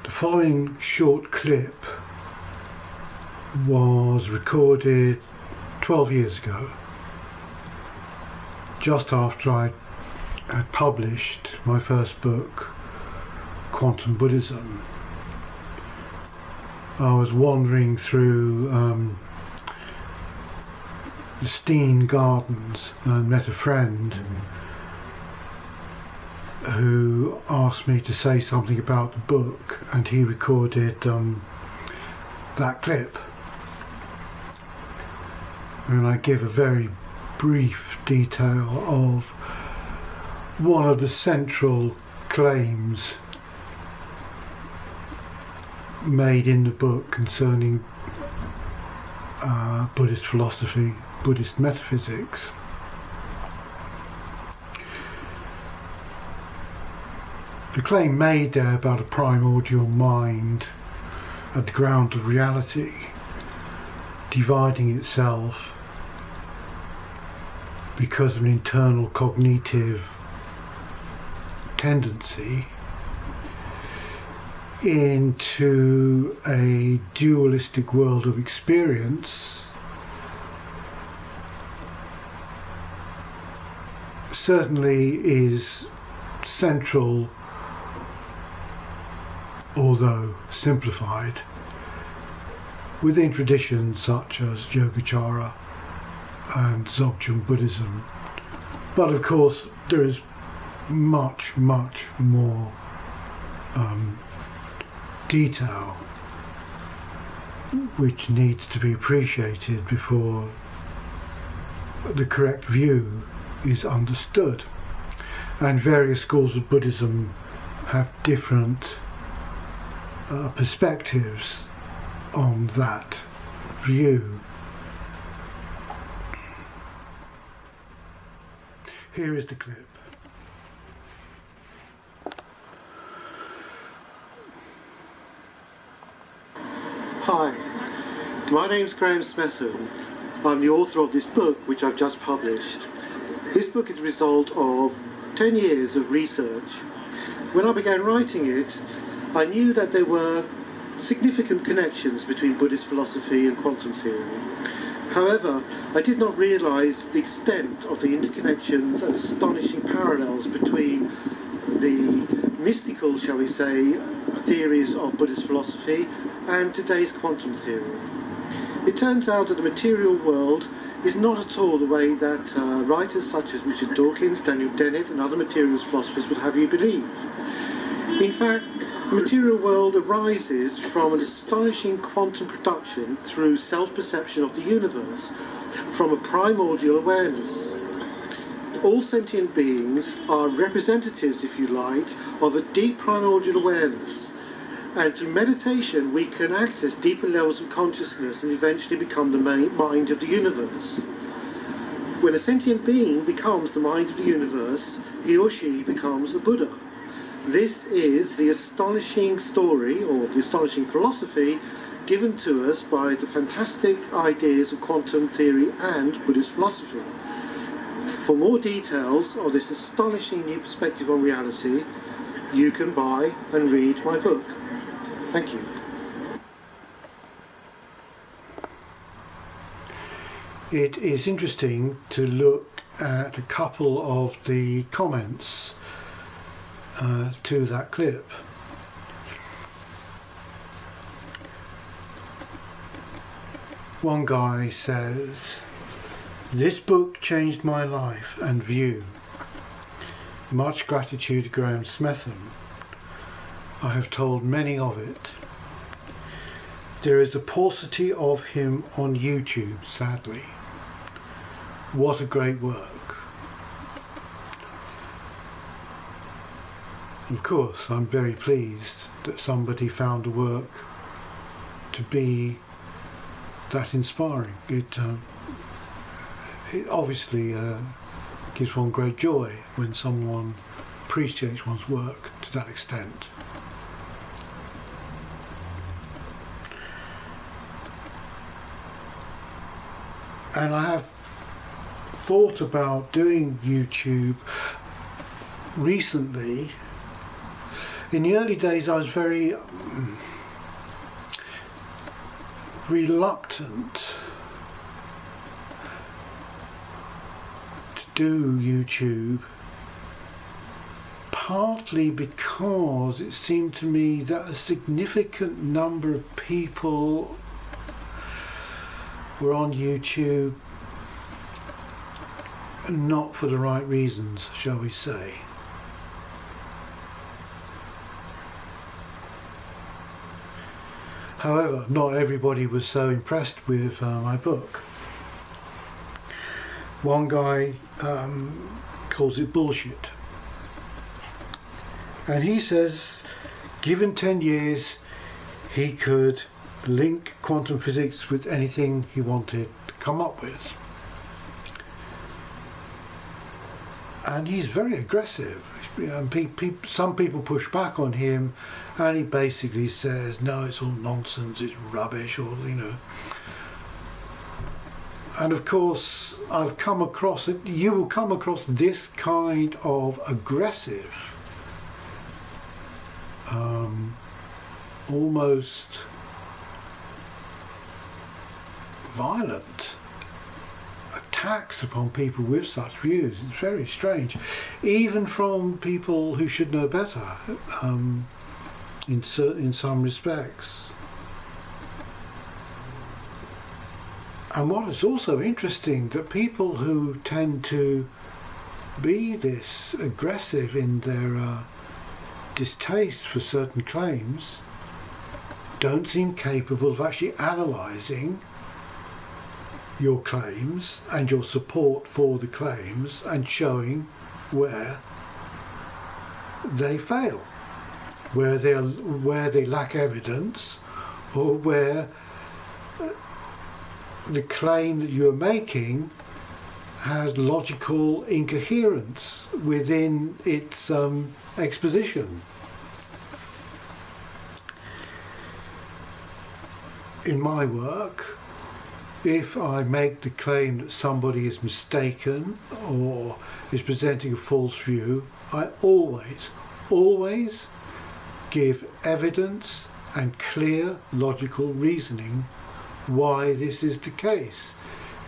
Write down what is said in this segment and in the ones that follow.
The following short clip was recorded 12 years ago, just after I had published my first book, Quantum Buddhism. I was wandering through the Steen Gardens and met a friend who asked me to say something about the book, and he recorded that clip. And I give a very brief detail of one of the central claims made in the book concerning Buddhist philosophy, Buddhist metaphysics. The claim made there about a primordial mind at the ground of reality, dividing itself because of an internal cognitive tendency into a dualistic world of experience, certainly is central, although simplified, within traditions such as Yogachara and Dzogchen Buddhism. But of course there is much, much more detail which needs to be appreciated before the correct view is understood. And various schools of Buddhism have different perspectives on that view. Here is the clip. Hi, my name's Graham Smetham. I'm the author of this book which I've just published. This book is a result of 10 years of research. When I began writing it, I knew that there were significant connections between Buddhist philosophy and quantum theory. However, I did not realise the extent of the interconnections and astonishing parallels between the mystical, shall we say, theories of Buddhist philosophy and today's quantum theory. It turns out that the material world is not at all the way that writers such as Richard Dawkins, Daniel Dennett and other materialist philosophers would have you believe. In fact, the material world arises from an astonishing quantum production through self-perception of the universe, from a primordial awareness. All sentient beings are representatives, if you like, of a deep primordial awareness, and through meditation we can access deeper levels of consciousness and eventually become the mind of the universe. When a sentient being becomes the mind of the universe, he or she becomes a Buddha. This is the astonishing story, or the astonishing philosophy, given to us by the fantastic ideas of quantum theory and Buddhist philosophy. For more details of this astonishing new perspective on reality, you can buy and read my book. Thank you. It is interesting to look at a couple of the comments to that clip. One guy says, "This book changed my life and view. Much gratitude, Graham Smetham. I have told many of it. There is a paucity of him on YouTube, sadly. What a great work." Of course, I'm very pleased that somebody found the work to be that inspiring. It obviously gives one great joy when someone appreciates one's work to that extent. And I have thought about doing YouTube recently in the early days I was very reluctant to do YouTube, partly because it seemed to me that a significant number of people were on YouTube not for the right reasons, shall we say. However, not everybody was so impressed with my book. One guy calls it bullshit. And he says, given 10 years, he could link quantum physics with anything he wanted to come up with. And he's very aggressive. Some people push back on him, and he basically says, no, it's all nonsense, it's rubbish, or, you know. And of course, I've come across it. You will come across this kind of aggressive, almost violent attacks upon people with such views. It's very strange, even from people who should know better, in some respects. And what is also interesting, that people who tend to be this aggressive in their distaste for certain claims don't seem capable of actually analysing your claims and your support for the claims and showing where they fail, where they lack evidence, or where the claim that you're making has logical incoherence within its exposition. In my work, if I make the claim that somebody is mistaken or is presenting a false view, I always give evidence and clear logical reasoning why this is the case.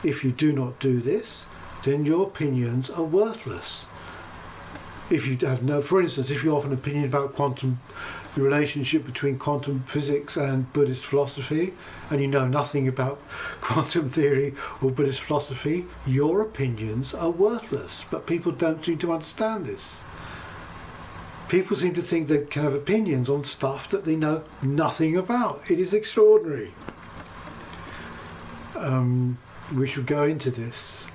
If you do not do this, then your opinions are worthless. If you have no, for instance, if you have an opinion about the relationship between quantum physics and Buddhist philosophy, and you know nothing about quantum theory or Buddhist philosophy, your opinions are worthless. But people don't seem to understand this. People seem to think they can have opinions on stuff that they know nothing about. It is extraordinary. We should go into this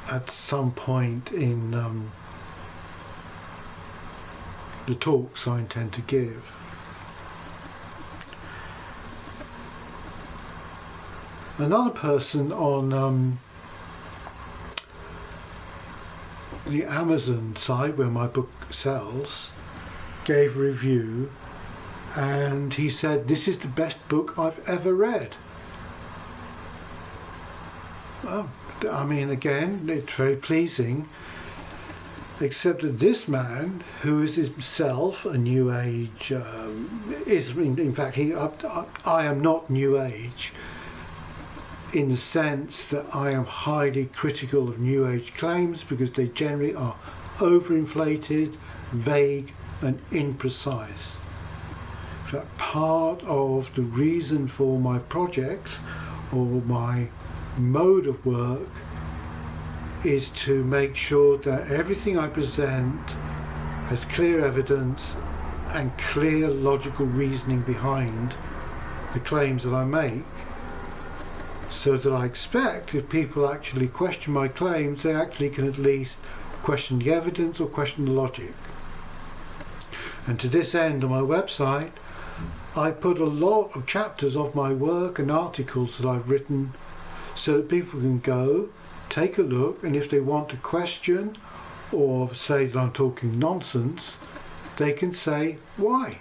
at some point in the talks I intend to give. Another person on the Amazon site where my book sells gave a review, and he said, "This is the best book I've ever read." Well, I mean, again, it's very pleasing, except that this man, who is himself a New Age, in fact, I am not New Age, in the sense that I am highly critical of New Age claims because they generally are overinflated, vague and imprecise. In fact, part of the reason for my project or my mode of work is to make sure that everything I present has clear evidence and clear logical reasoning behind the claims that I make, so that I expect if people actually question my claims, they actually can at least question the evidence or question the logic. And to this end, on my website, I put a lot of chapters of my work and articles that I've written so that people can go, take a look, and if they want to question or say that I'm talking nonsense, they can say, why?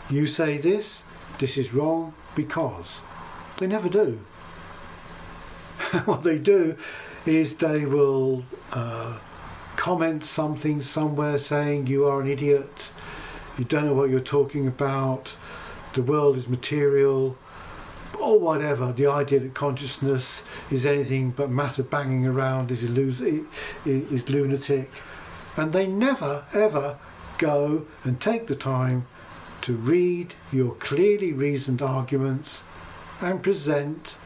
You say this is wrong, because. They never do. What they do is they will comment something somewhere saying you are an idiot, you don't know what you're talking about, the world is material, or whatever. The idea that consciousness is anything but matter banging around is lunatic. And they never ever go and take the time to read your clearly reasoned arguments and present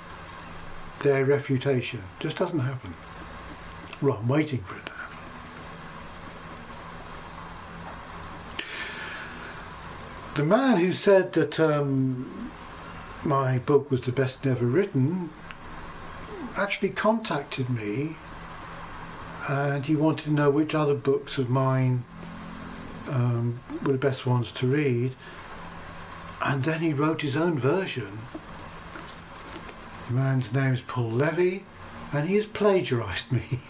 their refutation. Just doesn't happen. Well, I'm waiting for it to happen. The man who said that my book was the best ever written actually contacted me, and he wanted to know which other books of mine were the best ones to read, and then he wrote his own version. The man's name is Paul Levy, and he has plagiarised me.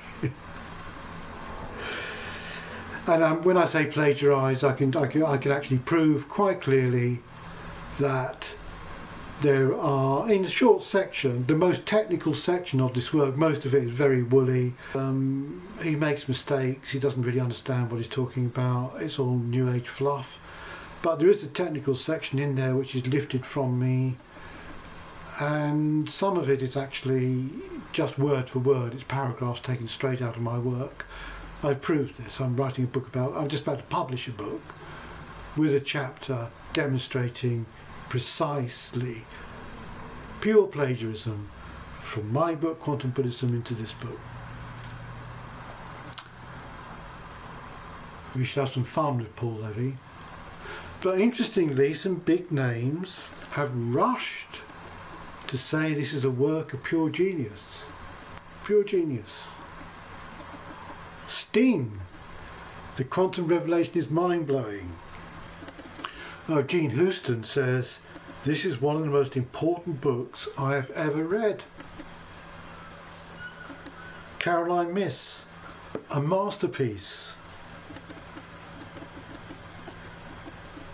And when I say plagiarise, I can actually prove quite clearly that there are, in a short section, the most technical section of this work, most of it is very woolly. He makes mistakes, he doesn't really understand what he's talking about, it's all New Age fluff. But there is a technical section in there which is lifted from me, and some of it is actually just word for word, it's paragraphs taken straight out of my work. I've proved this. I'm just about to publish a book with a chapter demonstrating precisely pure plagiarism from my book Quantum Buddhism into this book. We should have some fun with Paul Levy. But interestingly, some big names have rushed to say this is a work of pure genius. Pure genius. Sting, the quantum revelation is mind-blowing. Now, Gene Houston says, this is one of the most important books I have ever read. Caroline Myss, a masterpiece.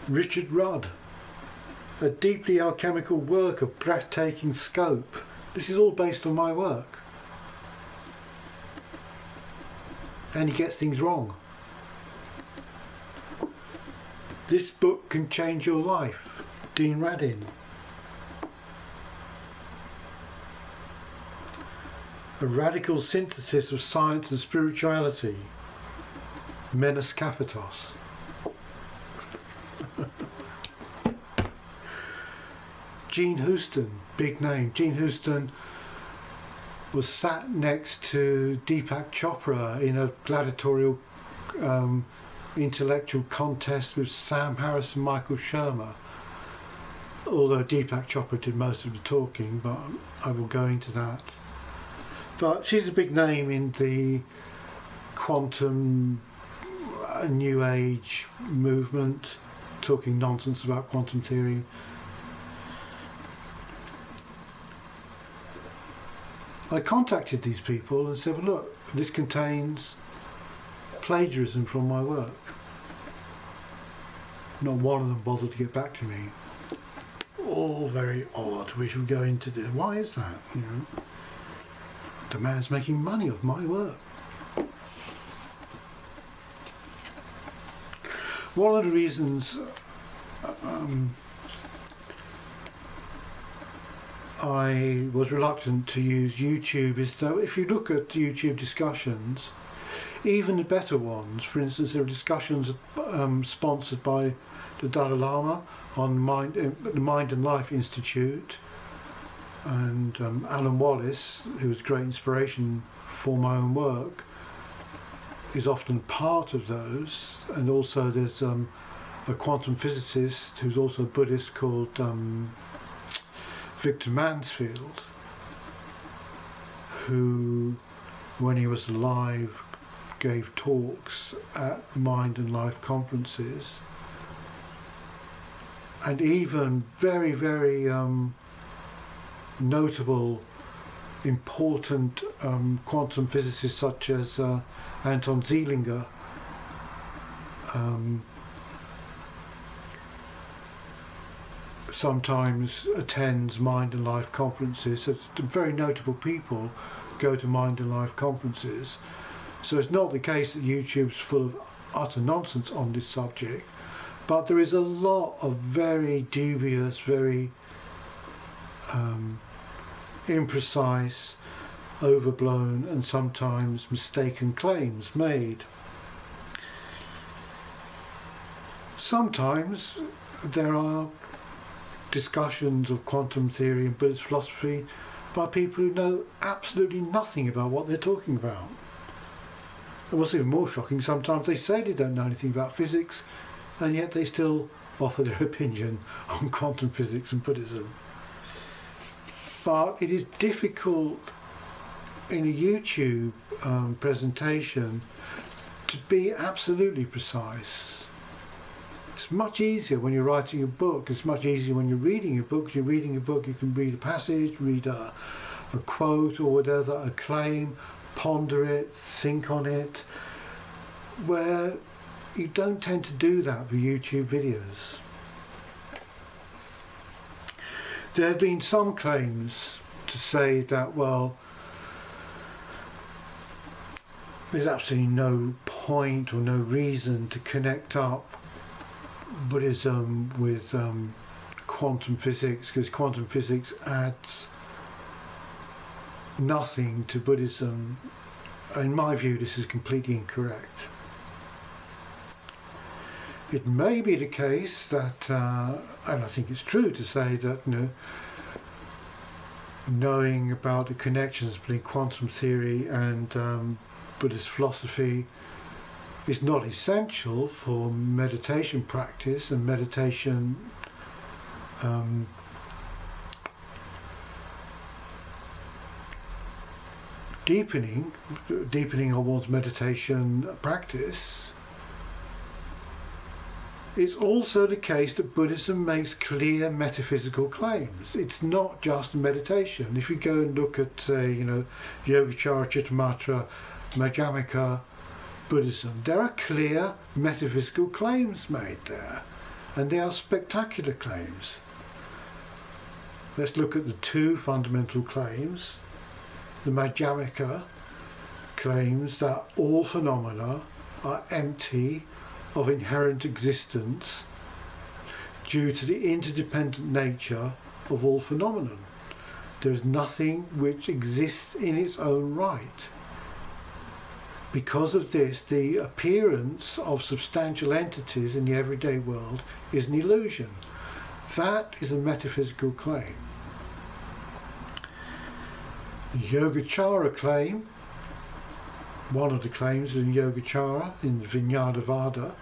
Richard Rudd, a deeply alchemical work of breathtaking scope. This is all based on my work. And he gets things wrong. This book can change your life. Dean Radin. A radical synthesis of science and spirituality. Menas Kapitos. Gene Houston, big name. Gene Houston was sat next to Deepak Chopra in a gladiatorial intellectual contest with Sam Harris and Michael Shermer. Although Deepak Chopra did most of the talking, but I will go into that. But she's a big name in the quantum new age movement, talking nonsense about quantum theory. I contacted these people and said, well, look, this contains plagiarism from my work. Not one of them bothered to get back to me. All very odd. We should go into this. Why is that? You know, the man's making money off my work. One of the reasons I was reluctant to use YouTube is that if you look at YouTube discussions, even the better ones, for instance, there are discussions sponsored by the Dalai Lama on the Mind and Life Institute, and Alan Wallace, who was great inspiration for my own work, is often part of those. And also there's a quantum physicist who's also Buddhist called Victor Mansfield, who, when he was alive, gave talks at Mind and Life conferences, and even very, very notable, important quantum physicists such as Anton Zeilinger sometimes attends Mind and Life conferences. So very notable people go to Mind and Life conferences, So it's not the case that YouTube's full of utter nonsense on this subject, but there is a lot of very dubious, very imprecise, overblown and sometimes mistaken claims made. Sometimes there are discussions of quantum theory and Buddhist philosophy by people who know absolutely nothing about what they're talking about. And what's even more shocking, sometimes they say they don't know anything about physics, and yet they still offer their opinion on quantum physics and Buddhism. But it is difficult in a YouTube presentation to be absolutely precise. It's much easier when you're writing a book. It's much easier when you're reading a book. You're reading a book, you can read a passage, read a quote or whatever, a claim, ponder it, think on it, where you don't tend to do that with YouTube videos. There have been some claims to say that, well, there's absolutely no point or no reason to connect up Buddhism with quantum physics, because quantum physics adds nothing to Buddhism. In my view, this is completely incorrect. It may be the case that, and I think it's true to say that, knowing about the connections between quantum theory and Buddhist philosophy is not essential for meditation practice and meditation deepening of one's meditation practice. It's also the case that Buddhism makes clear metaphysical claims. It's not just meditation. If you go and look at, Yogachara Madhyamaka Buddhism, there are clear metaphysical claims made there, and they are spectacular claims. Let's look at the two fundamental claims. The Madhyamaka claims that all phenomena are empty of inherent existence due to the interdependent nature of all phenomenon. There is nothing which exists in its own right. Because of this, the appearance of substantial entities in the everyday world is an illusion. That is a metaphysical claim. The Yogachara Claim, one of the claims in Yogachara, in Vijnanavada,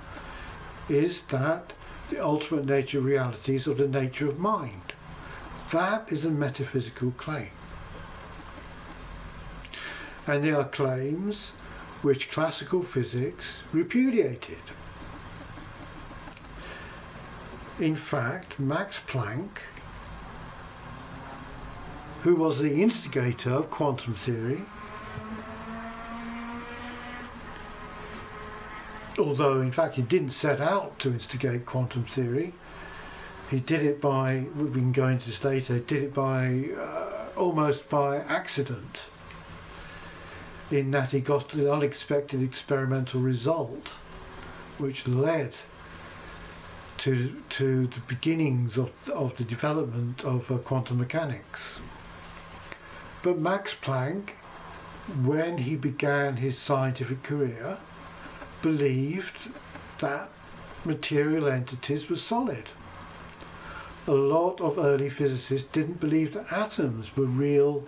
is that the ultimate nature of reality is of the nature of mind. That is a metaphysical claim. And there are claims which classical physics repudiated. In fact, Max Planck, who was the instigator of quantum theory, although in fact he didn't set out to instigate quantum theory, he did it by, we can go into this later, he did it by almost by accident, in that he got an unexpected experimental result which led to the beginnings of the development of quantum mechanics. But Max Planck, when he began his scientific career, believed that material entities were solid. A lot of early physicists didn't believe that atoms were real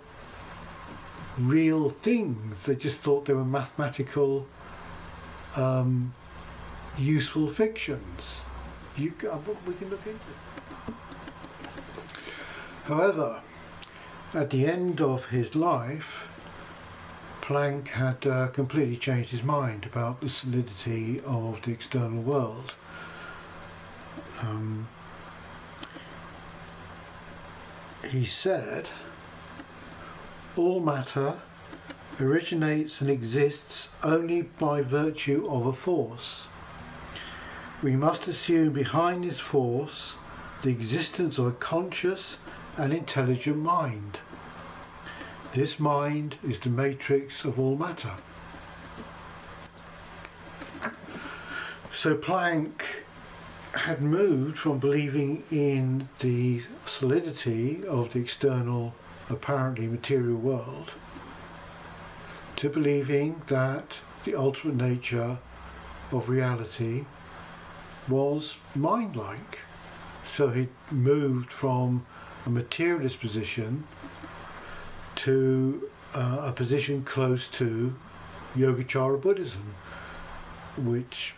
things. They just thought they were mathematical, useful fictions. We can look into it. However, at the end of his life, Planck had completely changed his mind about the solidity of the external world. He said, all matter originates and exists only by virtue of a force. We must assume behind this force the existence of a conscious and intelligent mind. This mind is the matrix of all matter. So Planck had moved from believing in the solidity of the external, apparently material world, to believing that the ultimate nature of reality was mind-like. So he moved from a materialist position to a position close to Yogachara Buddhism, which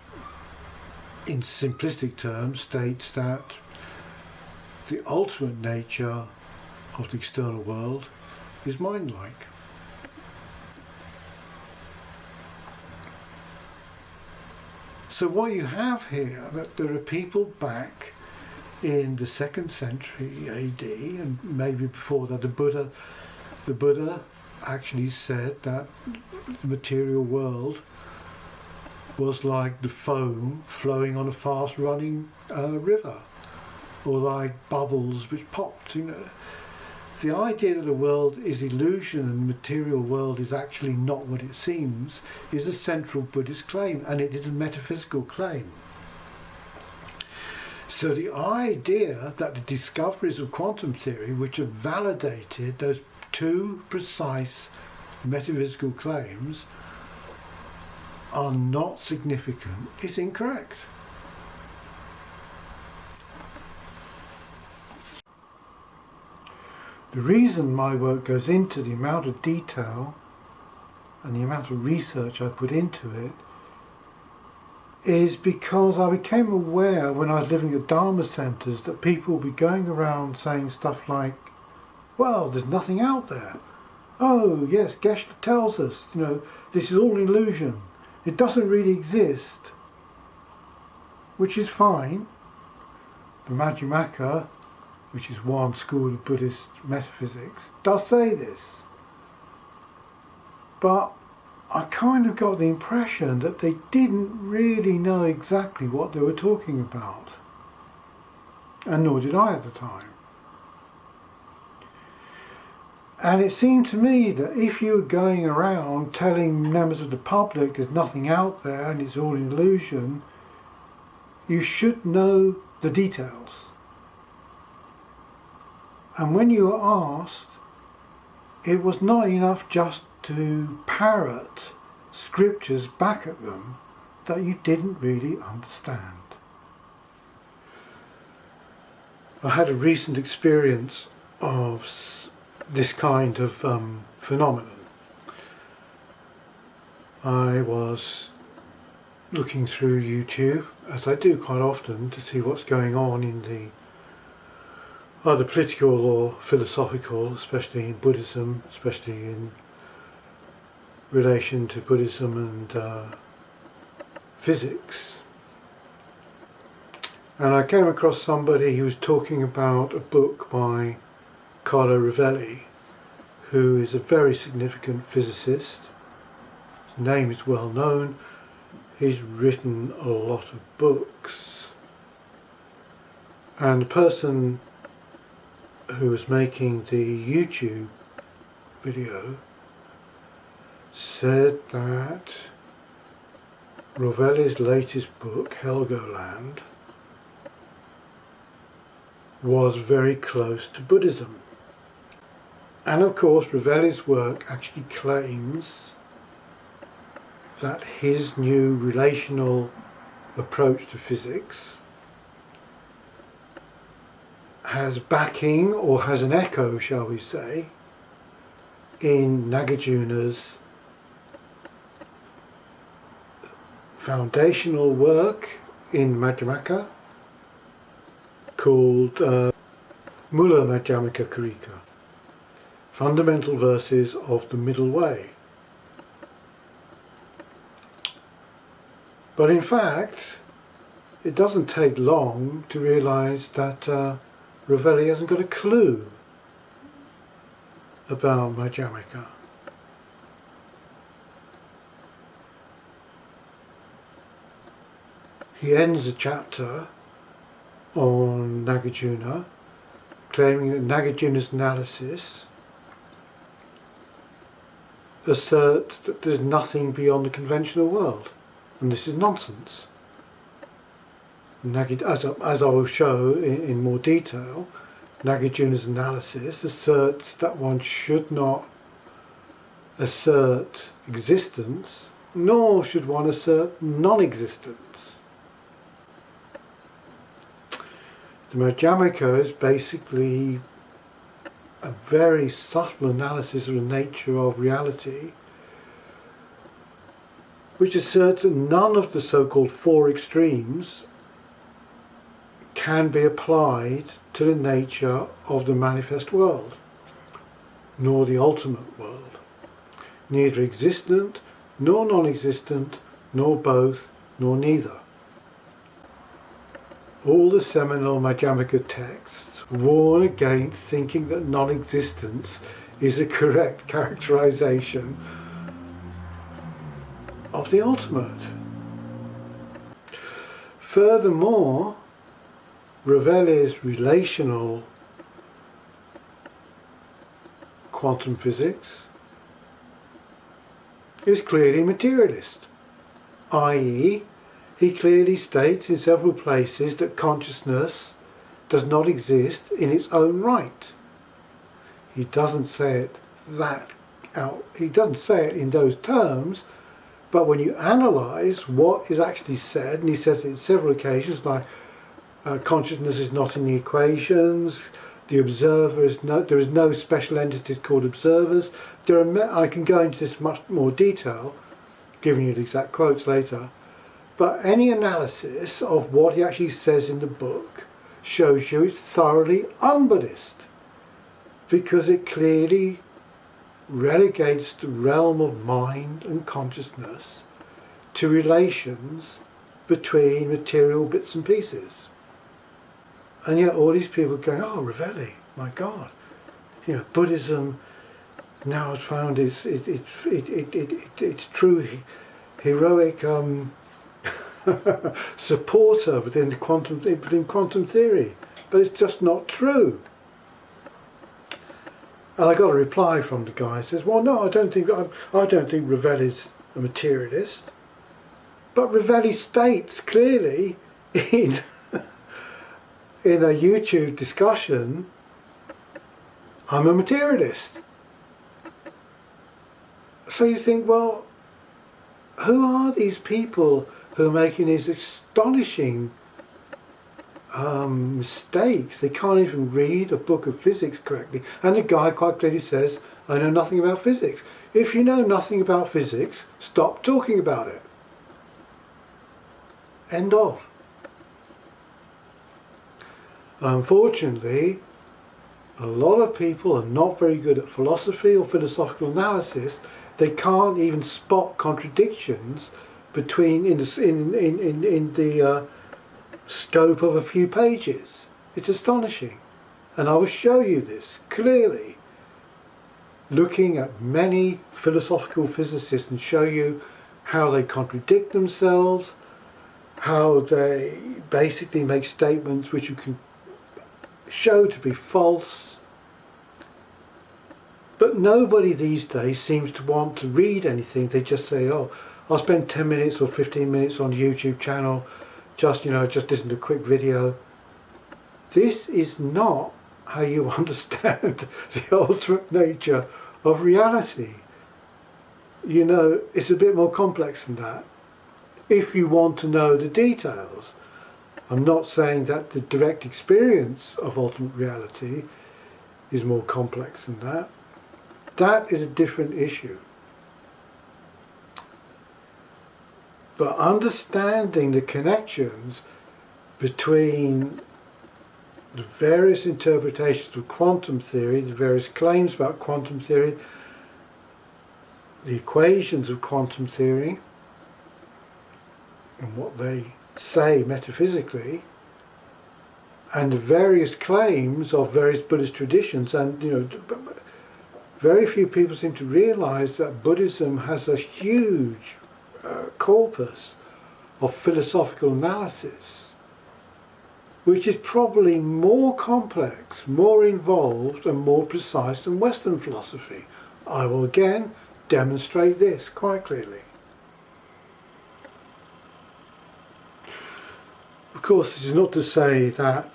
in simplistic terms states that the ultimate nature of the external world is mind-like. So what you have here, that there are people back in the 2nd century AD, and maybe before that, the Buddha actually said that the material world was like the foam flowing on a fast-running river, or like bubbles which popped. The idea that the world is illusion and the material world is actually not what it seems is a central Buddhist claim, and it is a metaphysical claim. So the idea that the discoveries of quantum theory, which have validated those two precise metaphysical claims, are not significant is incorrect. The reason my work goes into the amount of detail and the amount of research I put into it is because I became aware when I was living at Dharma centres that people would be going around saying stuff like, well, there's nothing out there. Oh yes, Geshe tells us, this is all illusion. It doesn't really exist, which is fine. The Madhyamaka, which is one school of Buddhist metaphysics, does say this. But I kind of got the impression that they didn't really know exactly what they were talking about. And nor did I at the time. And it seemed to me that if you were going around telling members of the public there's nothing out there and it's all an illusion, you should know the details. And when you were asked, it was not enough just to parrot scriptures back at them that you didn't really understand. I had a recent experience of this kind of phenomenon. I was looking through YouTube, as I do quite often, to see what's going on in the either political or philosophical, especially in Buddhism, especially in relation to Buddhism and physics. And I came across somebody who was talking about a book by Carlo Rovelli, who is a very significant physicist. His name is well known. He's written a lot of books. And the person who was making the YouTube video said that Rovelli's latest book, Helgoland, was very close to Buddhism. And of course, Rovelli's work actually claims that his new relational approach to physics has backing, or has an echo, shall we say, in Nagarjuna's foundational work in Madhyamaka called Mula Madhyamaka Karika, Fundamental Verses of the Middle Way. But in fact, it doesn't take long to realise that Rovelli hasn't got a clue about Madhyamaka. He ends the chapter on Nagarjuna, claiming that Nagarjuna's analysis asserts that there's nothing beyond the conventional world, and this is nonsense. as I will show in more detail, Nagarjuna's analysis asserts that one should not assert existence, nor should one assert non-existence. The Madhyamaka is basically a very subtle analysis of the nature of reality, which asserts that none of the so-called four extremes can be applied to the nature of the manifest world, nor the ultimate world, neither existent, nor non-existent, nor both, nor neither. All the seminal Madhyamaka texts warn against thinking that non-existence is a correct characterization of the ultimate. Furthermore, Ravelli's relational quantum physics is clearly materialist, i.e., he clearly states in several places that consciousness does not exist in its own right. He doesn't say it he doesn't say it in those terms, but when you analyse what is actually said, and he says it in several occasions, like consciousness is not in the equations, the observer is there is no special entities called observers. I can go into this much more detail, giving you the exact quotes later, but any analysis of what he actually says in the book shows you it's thoroughly un-Buddhist, because it clearly relegates the realm of mind and consciousness to relations between material bits and pieces. And yet all these people going, oh, Ravelli, my God, Buddhism now has found its true heroic supporter within quantum theory, but it's just not true. And I got a reply from the guy who says, well, no, I don't think Ravelli's a materialist, but Ravelli states clearly in a YouTube discussion, I'm a materialist. So you think, well, who are these people who are making these astonishing mistakes? They can't even read a book of physics correctly. And the guy quite clearly says, I know nothing about physics. If you know nothing about physics, stop talking about it. End of. Unfortunately, a lot of people are not very good at philosophy or philosophical analysis. They can't even spot contradictions between in the scope of a few pages. It's astonishing, and I will show you this clearly, looking at many philosophical physicists, and show you how they contradict themselves, how they basically make statements which you can show to be false. But nobody these days seems to want to read anything. They just say, oh, I'll spend 10 minutes or 15 minutes on the YouTube channel, just listen to a quick video. This is not how you understand the ultimate nature of reality. It's a bit more complex than that, if you want to know the details. I'm not saying that the direct experience of ultimate reality is more complex than that. That is a different issue. But understanding the connections between the various interpretations of quantum theory, the various claims about quantum theory, the equations of quantum theory, and what they say metaphysically, and the various claims of various Buddhist traditions, and very few people seem to realize that Buddhism has a huge corpus of philosophical analysis, which is probably more complex, more involved, and more precise than Western philosophy. I will again demonstrate this quite clearly. Of course, this is not to say that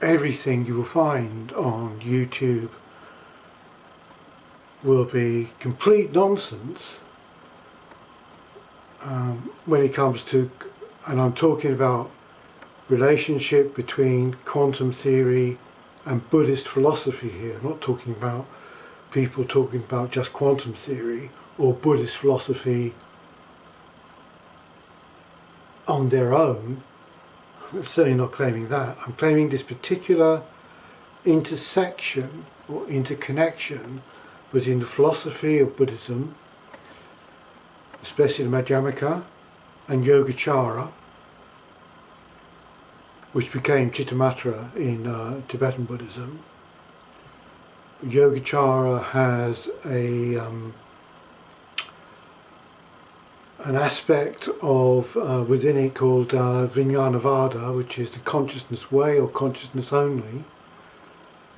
everything you will find on YouTube will be complete nonsense when it comes to, and I'm talking about relationship between quantum theory and Buddhist philosophy here. I'm not talking about people talking about just quantum theory or Buddhist philosophy on their own. I'm certainly not claiming that. I'm claiming this particular intersection or interconnection between the philosophy of Buddhism, especially the Madhyamaka and Yogachara, which became Chittamatra in Tibetan Buddhism. Yogachara has an aspect of within it called Vijnanavada, which is the consciousness way or consciousness only,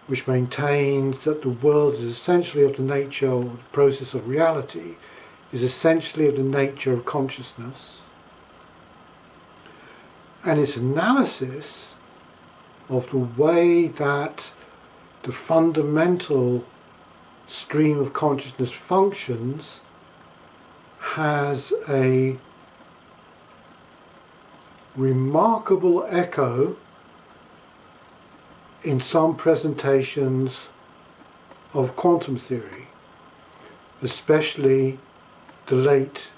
which maintains that the world is essentially of the nature, or the process of reality is essentially of the nature of consciousness. And its analysis of the way that the fundamental stream of consciousness functions has a remarkable echo in some presentations of quantum theory, especially the late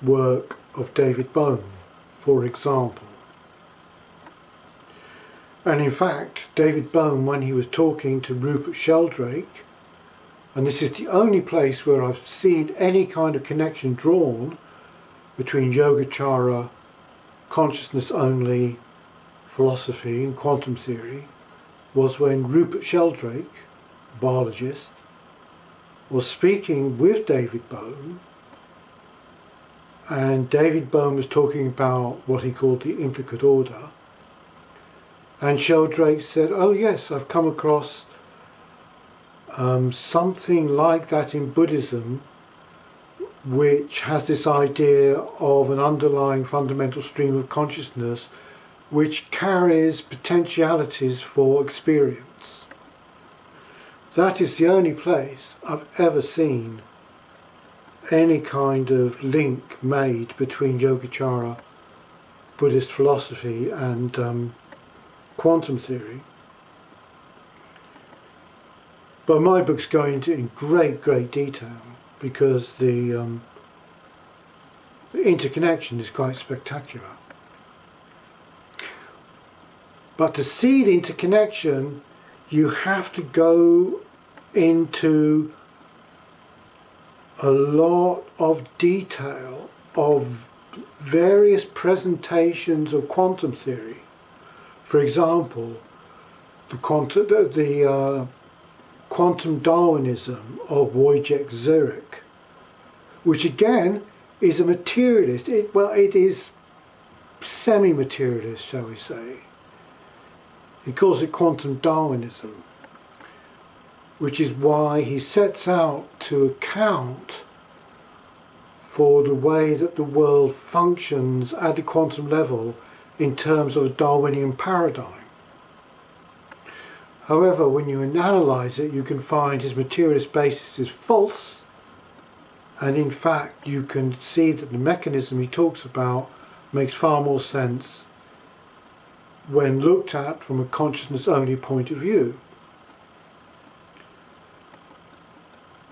work of David Bohm, for example. And in fact, David Bohm, when he was talking to Rupert Sheldrake, and this is the only place where I've seen any kind of connection drawn between Yogacara, consciousness only philosophy and quantum theory, was when Rupert Sheldrake, biologist, was speaking with David Bohm, and David Bohm was talking about what he called the implicate order, and Sheldrake said, "Oh yes, I've come across something like that in Buddhism, which has this idea of an underlying fundamental stream of consciousness which carries potentialities for experience." That is the only place I've ever seen any kind of link made between Yogacara, Buddhist philosophy, and quantum theory. But my books go into in great detail because the interconnection is quite spectacular. But to see the interconnection, you have to go into a lot of detail of various presentations of quantum theory. For example, the quantum Darwinism of Wojciech Zurek, which again is a materialist. It is semi-materialist, shall we say. He calls it quantum Darwinism, which is why he sets out to account for the way that the world functions at the quantum level in terms of a Darwinian paradigm. However, when you analyse it, you can find his materialist basis is false, and in fact you can see that the mechanism he talks about makes far more sense when looked at from a consciousness-only point of view.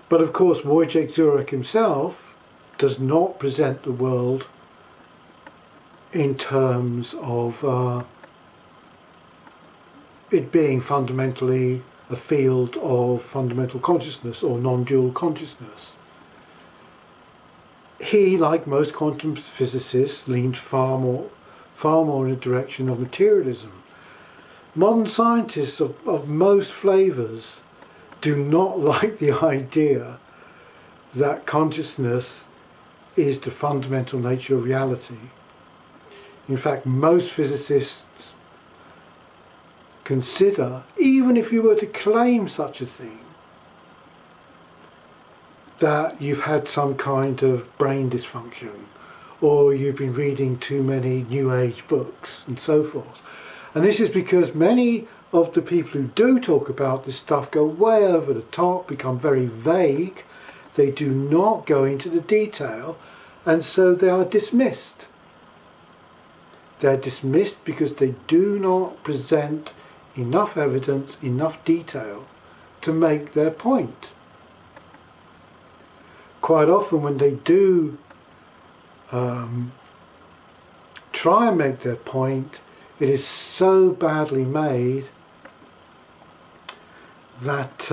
But of course, Wojciech Zurek himself does not present the world in terms of it being fundamentally a field of fundamental consciousness or non-dual consciousness. He, like most quantum physicists, leaned far more in the direction of materialism. Modern scientists of most flavours do not like the idea that consciousness is the fundamental nature of reality. In fact, most physicists consider, even if you were to claim such a thing, that you've had some kind of brain dysfunction or you've been reading too many New Age books and so forth. And this is because many of the people who do talk about this stuff go way over the top, become very vague. They do not go into the detail, and so they are dismissed. They're dismissed because they do not present enough evidence, enough detail to make their point. Quite often when they do try and make their point, it is so badly made that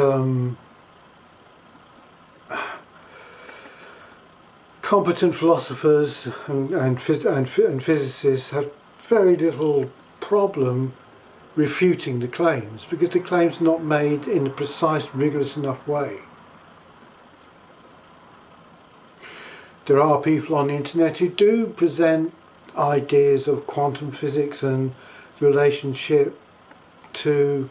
competent philosophers and physicists have very little problem refuting the claims, because the claims are not made in a precise, rigorous enough way. There are people on the internet who do present ideas of quantum physics and the relationship to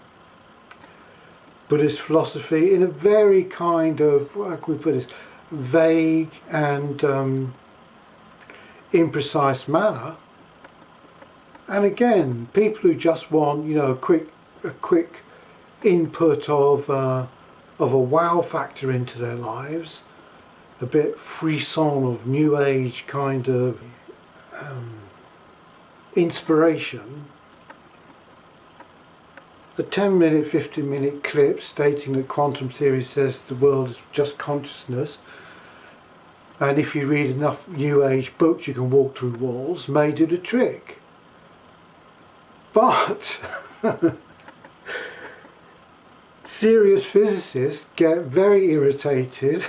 Buddhist philosophy in a very kind of, how can we put this, vague and imprecise manner. And again, people who just want, you know, a quick input of a wow factor into their lives, a bit frisson of New Age kind of inspiration. A 10-minute, 15-minute clip stating that quantum theory says the world is just consciousness, and if you read enough New Age books you can walk through walls, may do the trick. But serious physicists get very irritated,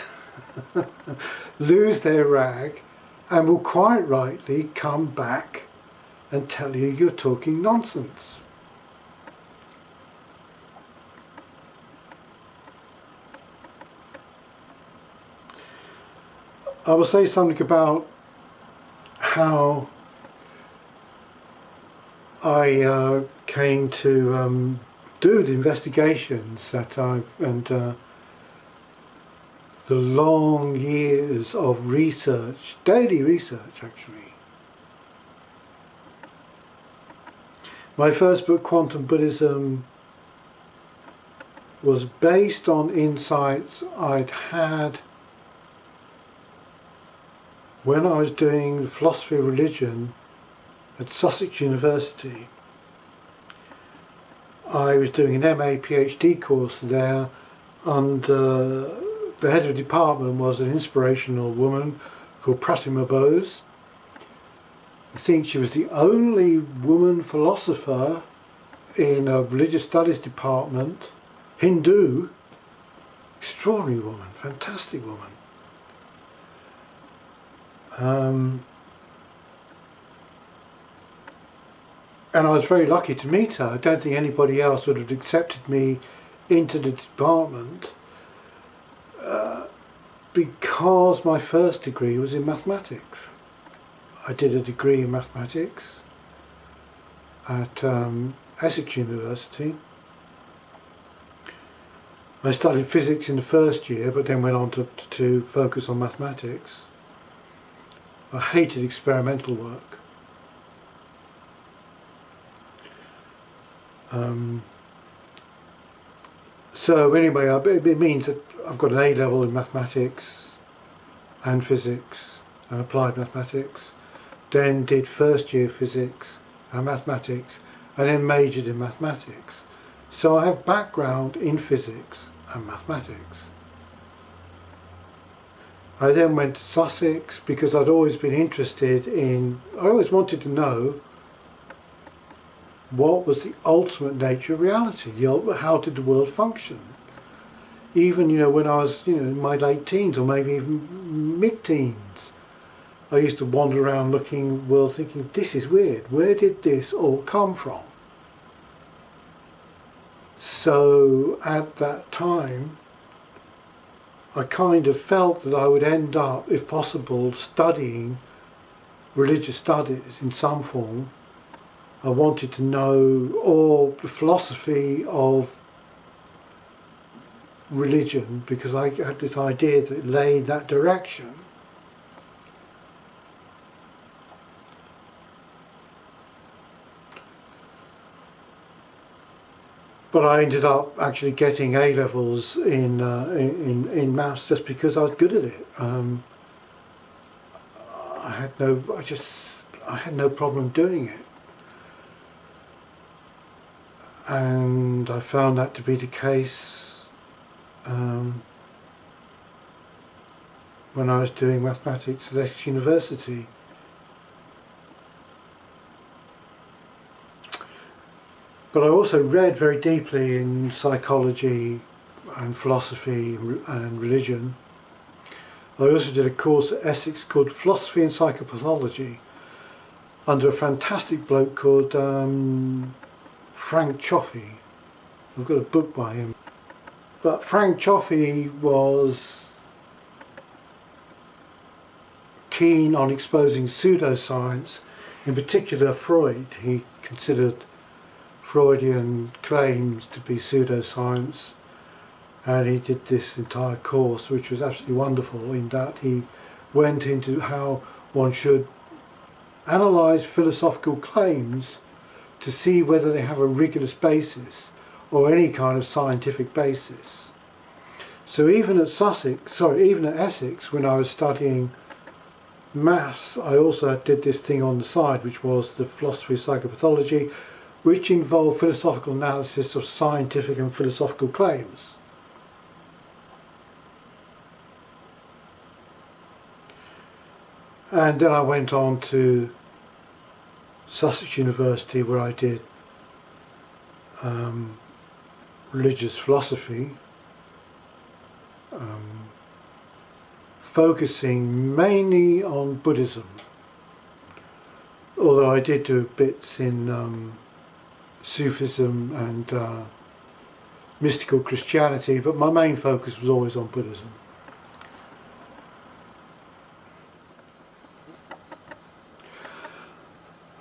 lose their rag, and will quite rightly come back and tell you you're talking nonsense. I will say something about how I came to do the investigations that and the long years of research, daily research actually. My first book, Quantum Buddhism, was based on insights I'd had when I was doing philosophy of religion at Sussex University. I was doing an MA PhD course there, and the head of the department was an inspirational woman called Pratima Bose. I think she was the only woman philosopher in a religious studies department, Hindu, extraordinary woman, fantastic woman. And I was very lucky to meet her. I don't think anybody else would have accepted me into the department because my first degree was in mathematics. I did a degree in mathematics at Essex University. I studied physics in the first year, but then went on to focus on mathematics. I hated experimental work. So anyway, it means that I've got an A level in mathematics and physics and applied mathematics, then did first year physics and mathematics, and then majored in mathematics. So I have background in physics and mathematics. I then went to Sussex because I'd always been interested in, I always wanted to know what was the ultimate nature of reality, how did the world function. Even, you know, when I was, you know, in my late teens or maybe even mid-teens, I used to wander around looking the world thinking, this is weird, where did this all come from? So at that time, I kind of felt that I would end up, if possible, studying religious studies in some form. I wanted to know, or the philosophy of religion, because I had this idea that it lay in that direction. But I ended up actually getting A levels in maths just because I was good at it. I had no problem doing it, and I found that to be the case when I was doing mathematics at Essex University. But I also read very deeply in psychology and philosophy and religion. I also did a course at Essex called Philosophy and Psychopathology under a fantastic bloke called Frank Choffey. I've got a book by him. But Frank Choffey was keen on exposing pseudoscience, in particular Freud. He considered Freudian claims to be pseudoscience, and he did this entire course, which was absolutely wonderful, in that he went into how one should analyse philosophical claims to see whether they have a rigorous basis or any kind of scientific basis. So even at Essex, when I was studying maths, I also did this thing on the side, which was the philosophy of psychopathology, which involved philosophical analysis of scientific and philosophical claims. And then I went on to Sussex University, where I did religious philosophy, focusing mainly on Buddhism, although I did do bits in Sufism and mystical Christianity, but my main focus was always on Buddhism.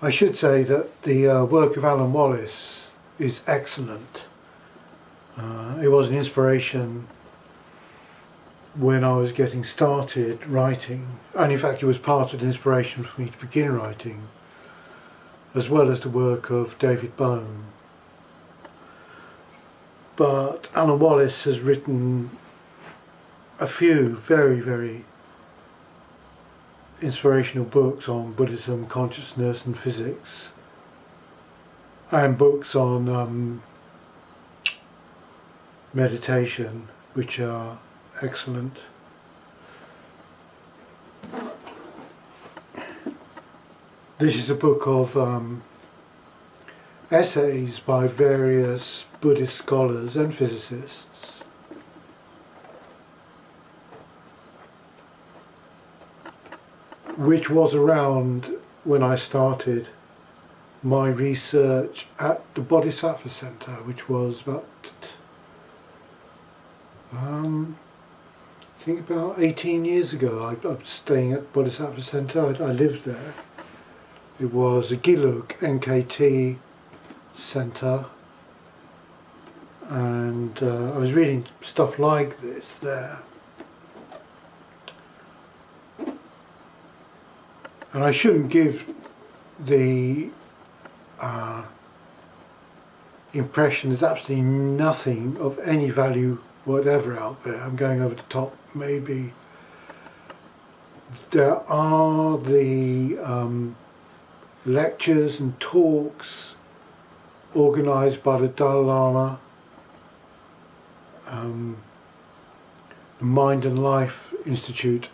I should say that the work of Alan Wallace is excellent. It was an inspiration when I was getting started writing, and in fact it was part of the inspiration for me to begin writing, as well as the work of David Bohm. But Alan Wallace has written a few very, very inspirational books on Buddhism, consciousness and physics, and books on meditation, which are excellent. This is a book of essays by various Buddhist scholars and physicists. Which was around when I started my research at the Bodhisattva Center, which was about, I think about 18 years ago. I was staying at Bodhisattva Center. I lived there. It was a Gilug NKT center, and I was reading stuff like this there. And I shouldn't give the impression there's absolutely nothing of any value whatever out there. I'm going over the top maybe. There are the lectures and talks organised by the Dalai Lama, the Mind and Life Institute.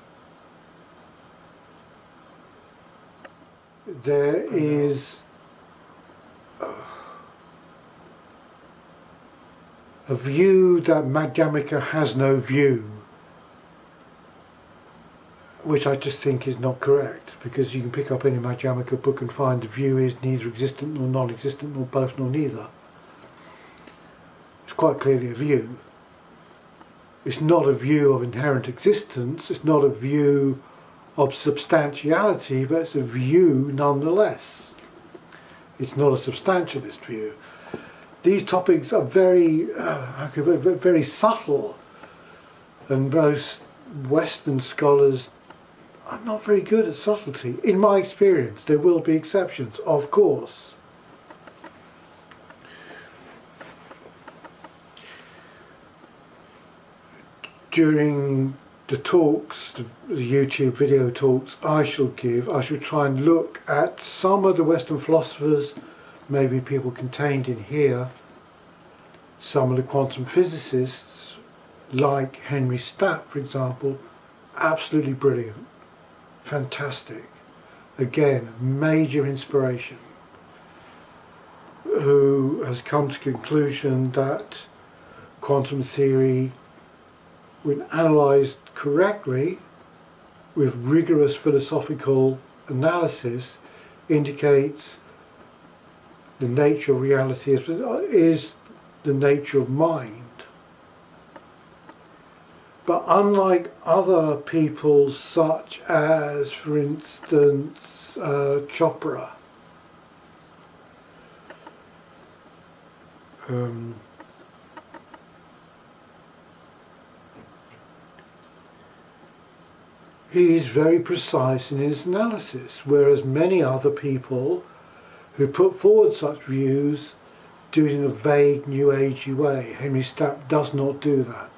There is a view that Madhyamaka has no view, which I just think is not correct, because you can pick up any Madhyamaka book and find the view is neither existent nor non-existent, nor both nor neither. It's quite clearly a view. It's not a view of inherent existence, it's not a view of substantiality, but it's a view nonetheless. It's not a substantialist view. These topics are very subtle, and most Western scholars are not very good at subtlety. In my experience, there will be exceptions, of course. during the talks, the YouTube video talks I shall try and look at some of the Western philosophers, maybe people contained in here, some of the quantum physicists, like Henry Stapp, for example, absolutely brilliant, fantastic. Again, major inspiration, who has come to the conclusion that quantum theory, when analysed correctly with rigorous philosophical analysis, indicates the nature of reality is the nature of mind. But unlike other people, such as, for instance, Chopra, he is very precise in his analysis, whereas many other people who put forward such views do it in a vague, new agey way. Henry Stapp does not do that.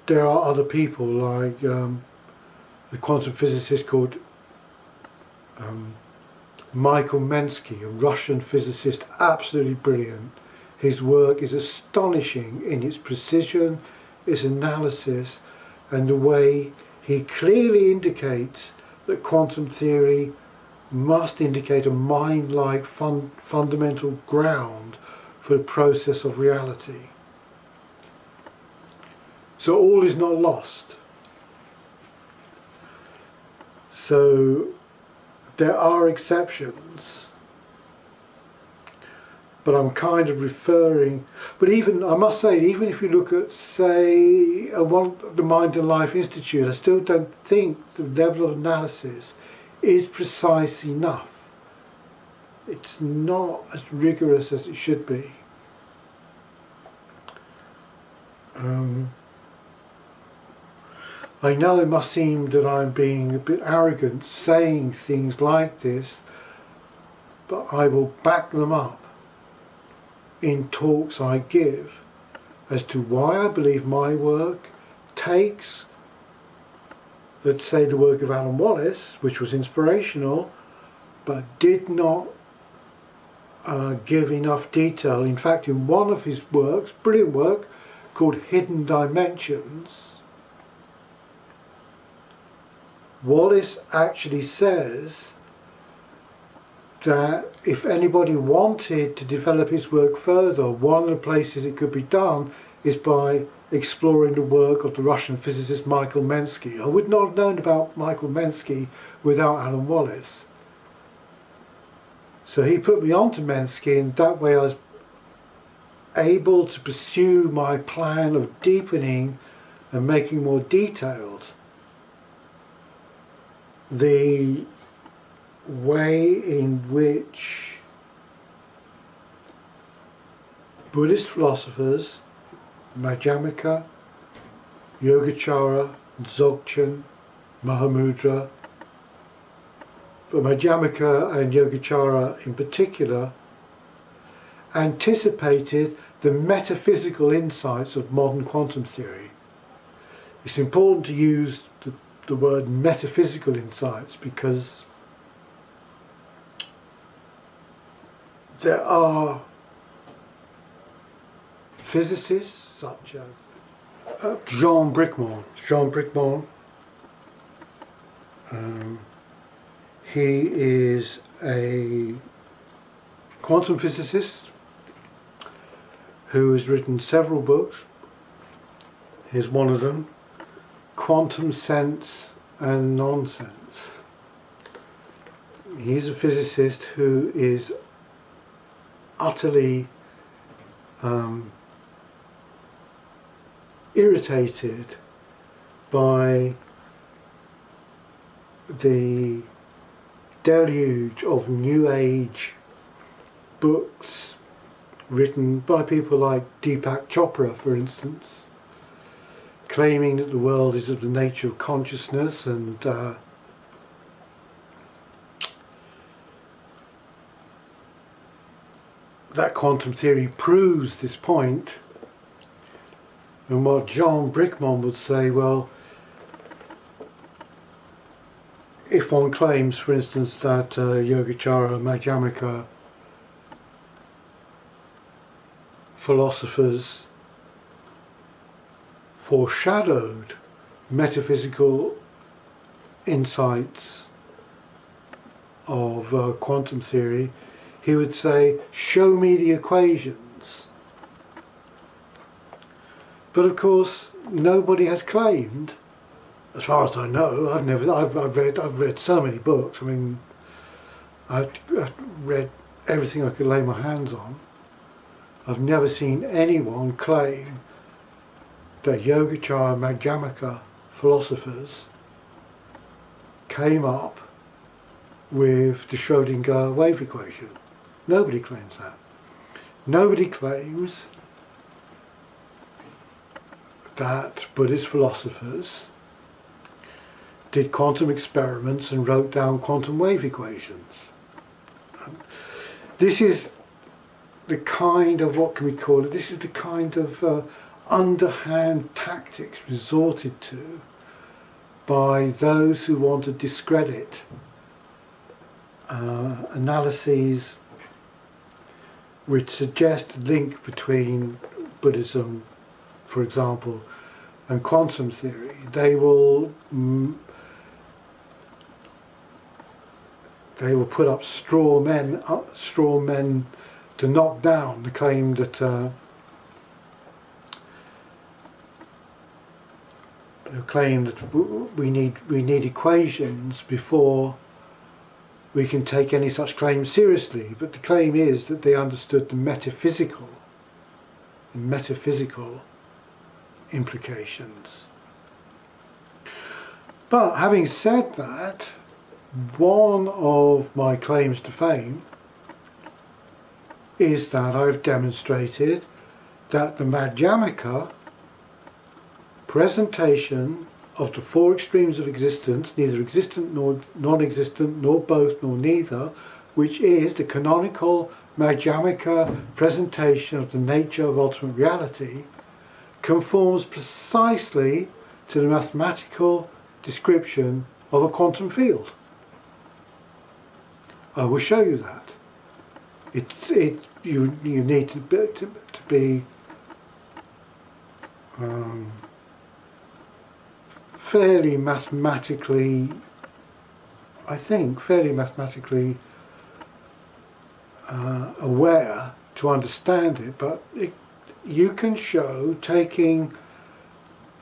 There are other people like the quantum physicist called Michael Mensky, a Russian physicist, absolutely brilliant. His work is astonishing in its precision, its analysis, and the way he clearly indicates that quantum theory must indicate a mind-like fundamental ground for the process of reality. So all is not lost. So there are exceptions, but I'm kind of referring, but even, I must say, even if you look at, say, the Mind and Life Institute, I still don't think the level of analysis is precise enough. It's not as rigorous as it should be. I know it must seem that I'm being a bit arrogant saying things like this, but I will back them up in talks I give as to why I believe my work takes, let's say, the work of Alan Wallace, which was inspirational, but did not give enough detail. In fact, in one of his works, brilliant work, called Hidden Dimensions, Wallace actually says that if anybody wanted to develop his work further, one of the places it could be done is by exploring the work of the Russian physicist Michael Mensky. I would not have known about Michael Mensky without Alan Wallace. So he put me onto Mensky, and that way I was able to pursue my plan of deepening and making more detailed the way in which Buddhist philosophers, Madhyamaka, Yogachara, Dzogchen, Mahamudra, but Madhyamaka and Yogachara in particular, anticipated the metaphysical insights of modern quantum theory. It's important to use the word metaphysical insights because there are physicists such as Jean Bricmont. He is a quantum physicist who has written several books. Here's one of them, Quantum Sense and Nonsense. He's a physicist who is utterly irritated by the deluge of New Age books written by people like Deepak Chopra, for instance, claiming that the world is of the nature of consciousness, and that quantum theory proves this point, And what John Brickman would say, well, if one claims, for instance, that Yogachara Madhyamaka philosophers foreshadowed metaphysical insights of quantum theory, he would say, show me the equations. But of course, nobody has claimed, as far as I know, I've read so many books. I mean, I've read everything I could lay my hands on. I've never seen anyone claim that Yogachara Madhyamaka philosophers came up with the Schrödinger wave equation. Nobody claims that. Nobody claims that Buddhist philosophers did quantum experiments and wrote down quantum wave equations. This is the kind of, what can we call it, this is the kind of underhand tactics resorted to by those who want to discredit analyses which suggest a link between Buddhism, for example, and quantum theory. They will put up straw men to knock down the claim that we need equations before we can take any such claim seriously. But the claim is that they understood the metaphysical implications. But having said that, one of my claims to fame is that I've demonstrated that the Madhyamaka presentation of the four extremes of existence, neither existent nor non-existent, nor both nor neither, which is the canonical Madhyamaka presentation of the nature of ultimate reality, conforms precisely to the mathematical description of a quantum field. I will show you that. You need to be fairly mathematically aware to understand it, but you can show, taking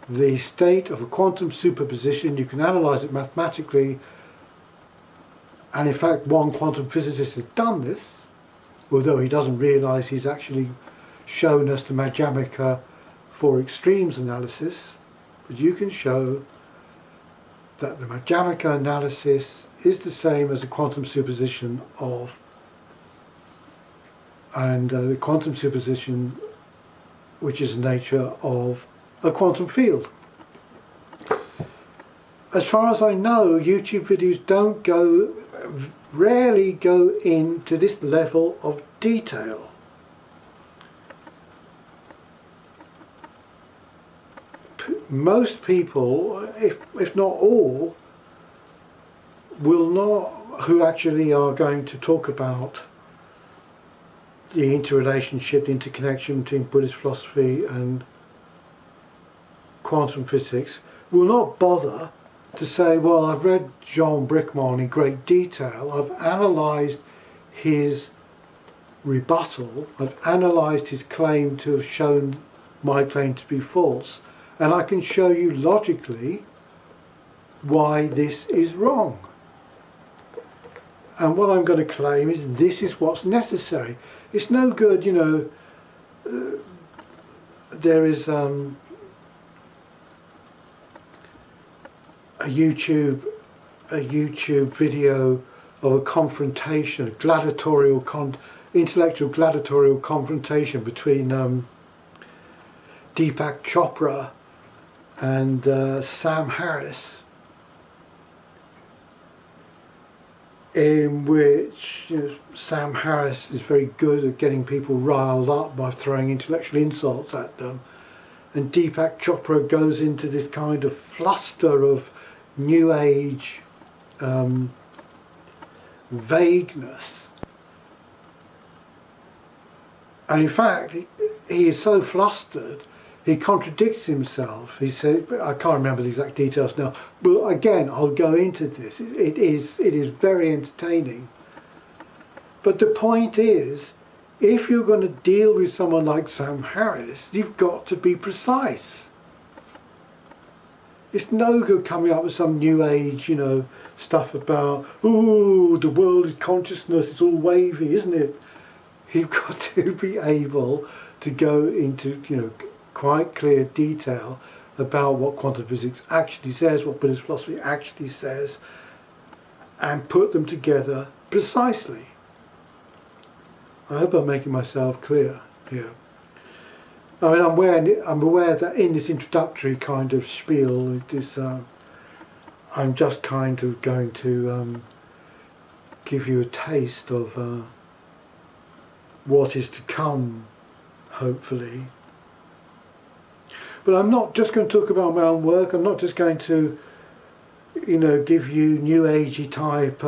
the state of a quantum superposition, you can analyze it mathematically, and in fact one quantum physicist has done this, although he doesn't realize he's actually shown us the Madhyamaka for extremes analysis. But you can show that the Madhyamaka analysis is the same as a quantum superposition of, and the quantum superposition which is the nature of a quantum field. As far as I know, YouTube videos rarely go into this level of detail. Most people, if not all, will not, who actually are going to talk about the interrelationship, the interconnection between Buddhist philosophy and quantum physics, will not bother to say, well, I've read John Brickman in great detail, I've analysed his rebuttal, I've analysed his claim to have shown my claim to be false, and I can show you logically why this is wrong. And what I'm going to claim is this is what's necessary. It's no good, there is a YouTube video of a confrontation, intellectual gladiatorial confrontation between Deepak Chopra and Sam Harris, in which Sam Harris is very good at getting people riled up by throwing intellectual insults at them, and Deepak Chopra goes into this kind of fluster of New Age vagueness. And in fact, he is so flustered, he contradicts himself. He said, I can't remember the exact details now, but again, I'll go into this. It is very entertaining. But the point is, if you're going to deal with someone like Sam Harris, you've got to be precise. It's no good coming up with some new age, stuff about, ooh, the world is consciousness, it's all wavy, isn't it? You've got to be able to go into, quite clear detail about what quantum physics actually says, what Buddhist philosophy actually says, and put them together precisely. I hope I'm making myself clear here. I mean, I'm aware that in this introductory kind of spiel, I'm just kind of going to give you a taste of what is to come, hopefully. But I'm not just going to talk about my own work. I'm not just going to, give you new agey type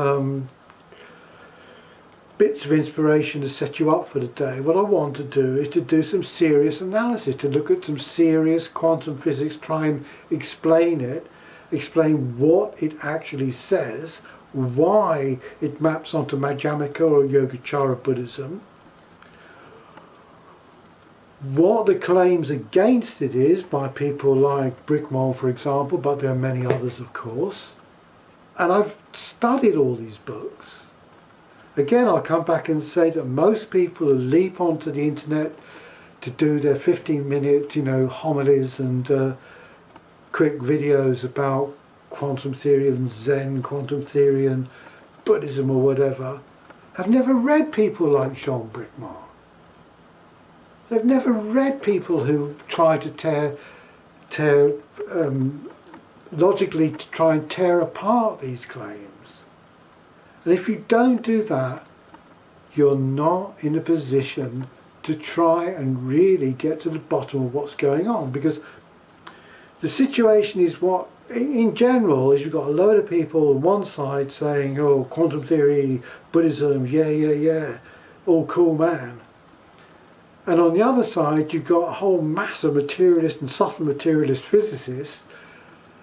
bits of inspiration to set you up for the day. What I want to do is to do some serious analysis, to look at some serious quantum physics, try and explain it, explain what it actually says, why it maps onto Madhyamaka or Yogachara Buddhism, what the claims against it is by people like Brickman, for example, but there are many others, of course. And I've studied all these books. Again, I'll come back and say that most people who leap onto the internet to do their 15-minute, homilies and quick videos about quantum theory and Zen quantum theory and Buddhism or whatever, have never read people like Jean Brickman. They've never read people who try to logically to try and tear apart these claims. And if you don't do that, you're not in a position to try and really get to the bottom of what's going on, because the situation is what, in general, is you've got a load of people on one side saying, oh, quantum theory, Buddhism, yeah, all cool, man. And on the other side, you've got a whole mass of materialist and subtle materialist physicists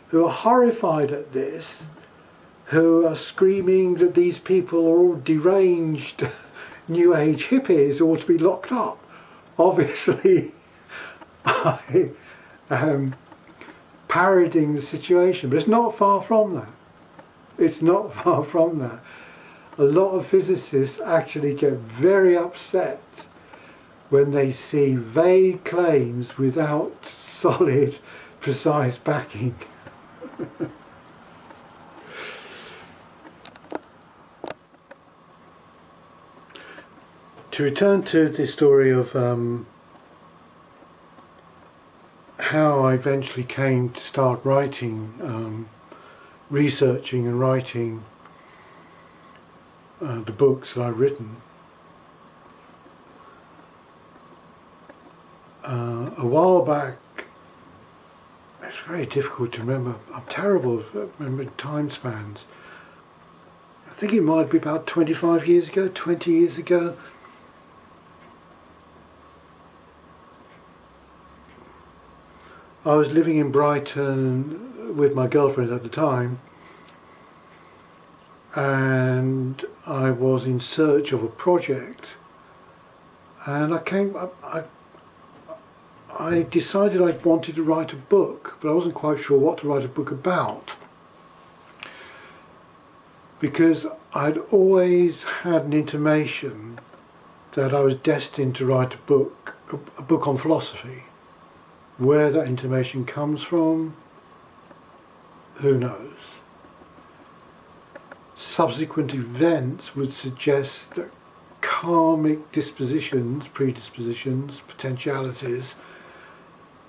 who are horrified at this, who are screaming that these people are all deranged New Age hippies who ought to be locked up. Obviously, I am parodying the situation, but it's not far from that. It's not far from that. A lot of physicists actually get very upset when they see vague claims without solid, precise backing. To return to the story of how I eventually came to start writing, researching and writing the books that I've written. A while back, it's very difficult to remember. I'm terrible at remembering time spans. I think it might be about 25 years ago, 20 years ago. I was living in Brighton with my girlfriend at the time, and I was in search of a project, and I decided I wanted to write a book, but I wasn't quite sure what to write a book about, because I'd always had an intimation that I was destined to write a book on philosophy. Where that intimation comes from, who knows? Subsequent events would suggest that karmic dispositions, predispositions, potentialities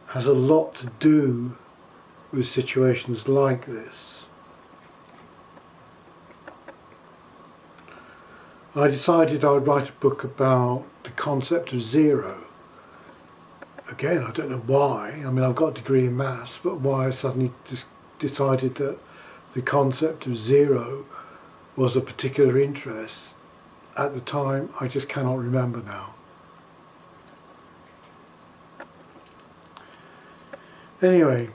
has a lot to do with situations like this. I decided I would write a book about the concept of zero. again, I don't know why. I mean, I've got a degree in maths, but why I suddenly decided that the concept of zero was a particular interest at the time, I just cannot remember now. Anyway,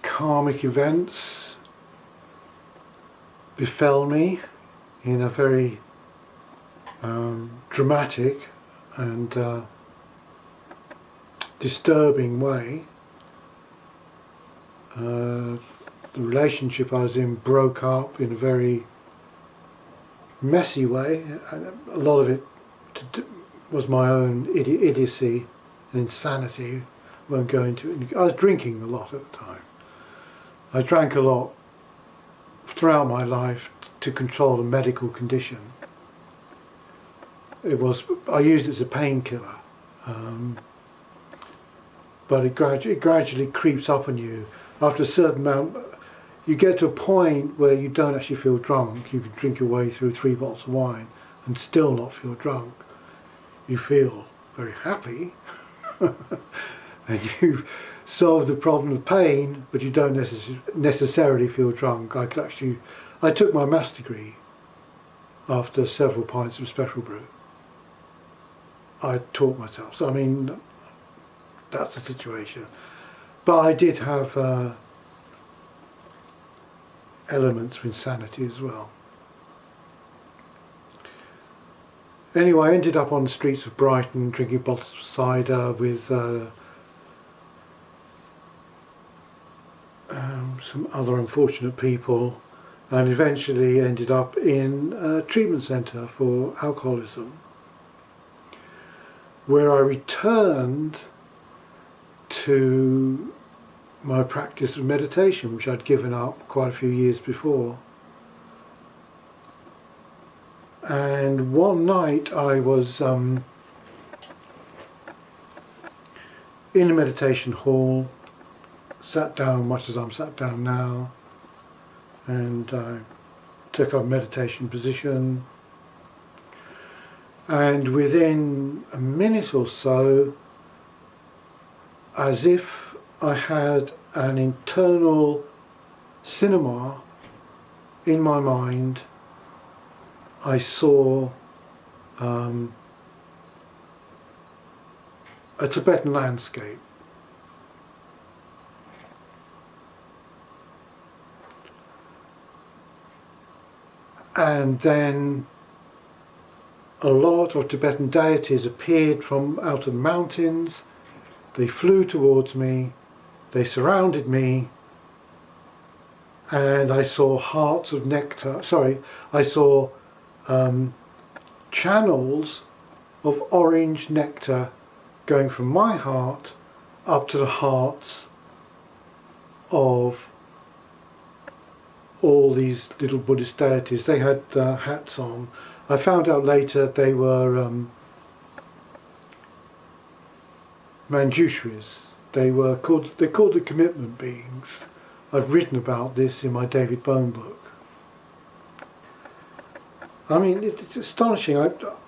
karmic events befell me in a very dramatic and disturbing way. The relationship I was in broke up in a very messy way. A lot of it was my own idiocy and insanity. Won't go into it. I was drinking a lot at the time. I drank a lot throughout my life to control a medical condition. I used it as a painkiller, but it gradually creeps up on you. After a certain amount, you get to a point where you don't actually feel drunk. You can drink your way through 3 bottles of wine and still not feel drunk. You feel very happy and you've solved the problem of pain, but you don't necessarily feel drunk. I took my maths degree after several pints of special brew. I taught myself. So I mean, that's the situation. But I did have elements of insanity as well. Anyway, I ended up on the streets of Brighton drinking bottles of cider with some other unfortunate people, and eventually ended up in a treatment centre for alcoholism, where I returned to my practice of meditation, which I'd given up quite a few years before. And one night I was in a meditation hall, sat down much as I'm sat down now, and I took up meditation position, and within a minute or so, as if I had an internal cinema in my mind, I saw a Tibetan landscape. And then a lot of Tibetan deities appeared from out of the mountains. They flew towards me, they surrounded me, and I saw hearts of nectar. I saw channels of orange nectar going from my heart up to the hearts of all these little Buddhist deities. They had hats on. I found out later they were Manjushris. They're called the commitment beings. I've written about this in my David Bone book. I mean, it's astonishing.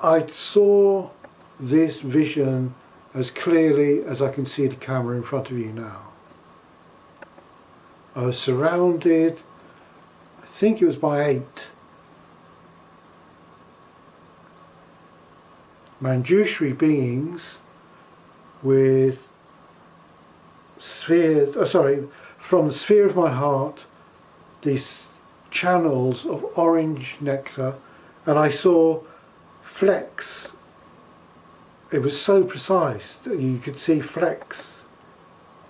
I saw this vision as clearly as I can see the camera in front of you now. I was surrounded, I think it was by 8 Manjushri beings with spheres, from the sphere of my heart, these channels of orange nectar, and I saw flecks. It was so precise that you could see flecks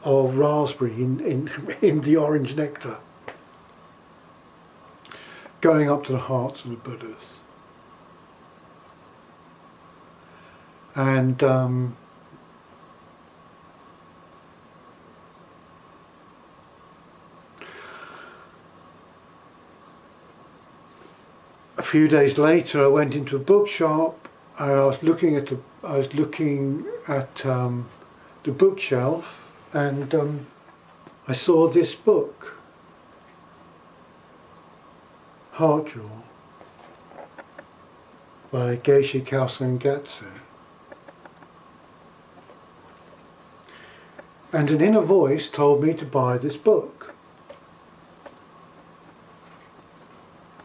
of raspberry in the orange nectar going up to the hearts of the Buddhas. And a few days later, I went into a bookshop and I was looking at the bookshelf, and I saw this book, Heart Jewel, by Geshe Kelsang Gyatso. And an inner voice told me to buy this book.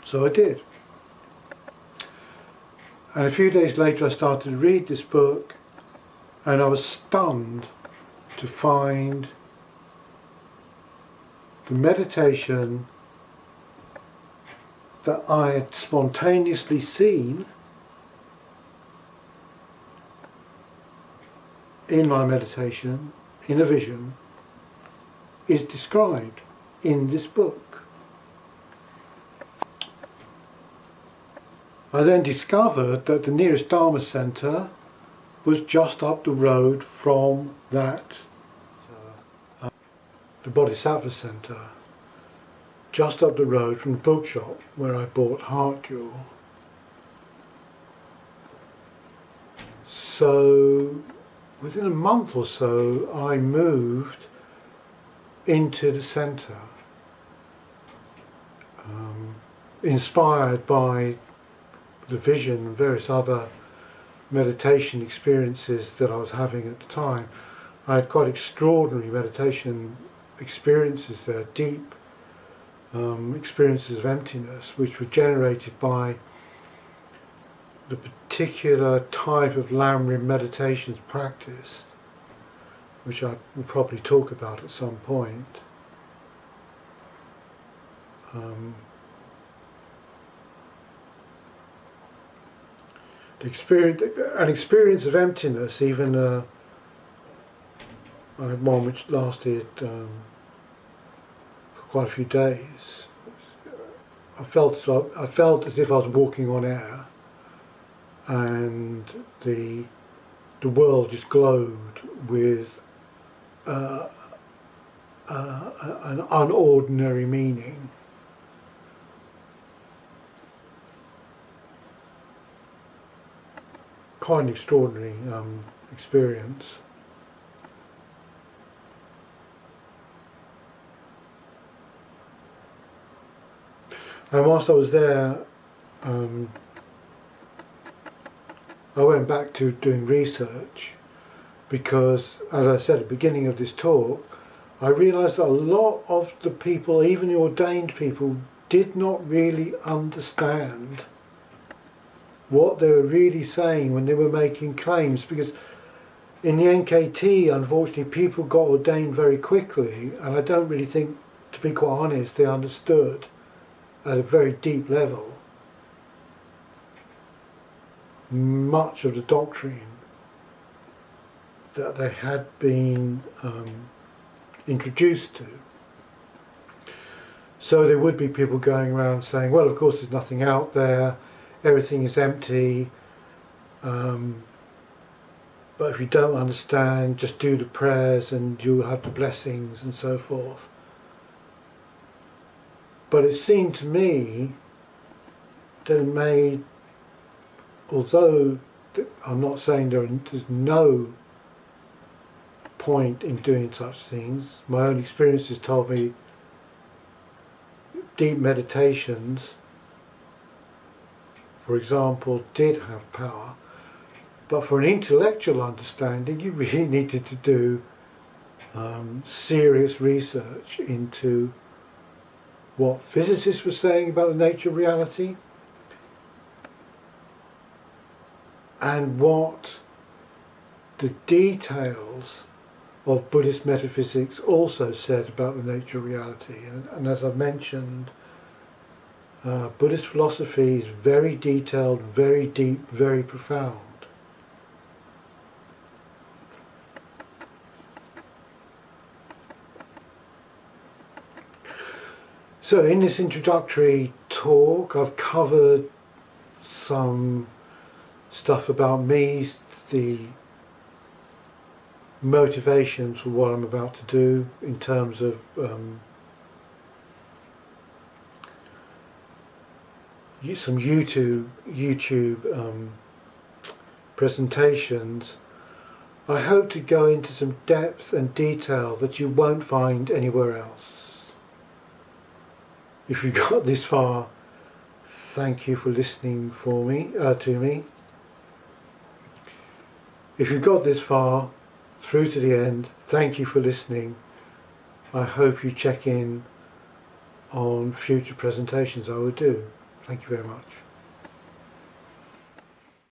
So I did. And a few days later I started to read this book, and I was stunned to find the meditation that I had spontaneously seen in my meditation, in a vision, is described in this book. I then discovered that the nearest Dharma centre was just up the road from that, the Bodhisattva centre, just up the road from the bookshop where I bought Heart Jewel. So within a month or so I moved into the centre, inspired by the vision and various other meditation experiences that I was having at the time. I had quite extraordinary meditation experiences there, deep experiences of emptiness, which were generated by the particular type of Lamrim meditations practiced, which I will probably talk about at some point. An experience of emptiness, even I had one which lasted for quite a few days. I felt as if I was walking on air, and the world just glowed with an unordinary meaning. Quite an extraordinary experience. And whilst I was there, I went back to doing research because, as I said at the beginning of this talk, I realised that a lot of the people, even the ordained people, did not really understand what they were really saying when they were making claims, because in the NKT, unfortunately, people got ordained very quickly, and I don't really think, to be quite honest, they understood at a very deep level much of the doctrine that they had been introduced to. So there would be people going around saying, well, of course there's nothing out there, everything is empty, but if you don't understand, just do the prayers and you'll have the blessings and so forth. But it seemed to me that it made, although I'm not saying there's no point in doing such things, my own experiences told me deep meditations, for example, did have power, but for an intellectual understanding you really needed to do serious research into what physicists were saying about the nature of reality and what the details of Buddhist metaphysics also said about the nature of reality. And as I've mentioned, Buddhist philosophy is very detailed, very deep, very profound. So in this introductory talk I've covered some stuff about me, the motivations for what I'm about to do in terms of some YouTube presentations. I hope to go into some depth and detail that you won't find anywhere else. If you got this far, thank you for listening to me. If you got this far through to the end. Thank you for listening. I hope you check in on future presentations I will do. Thank you very much.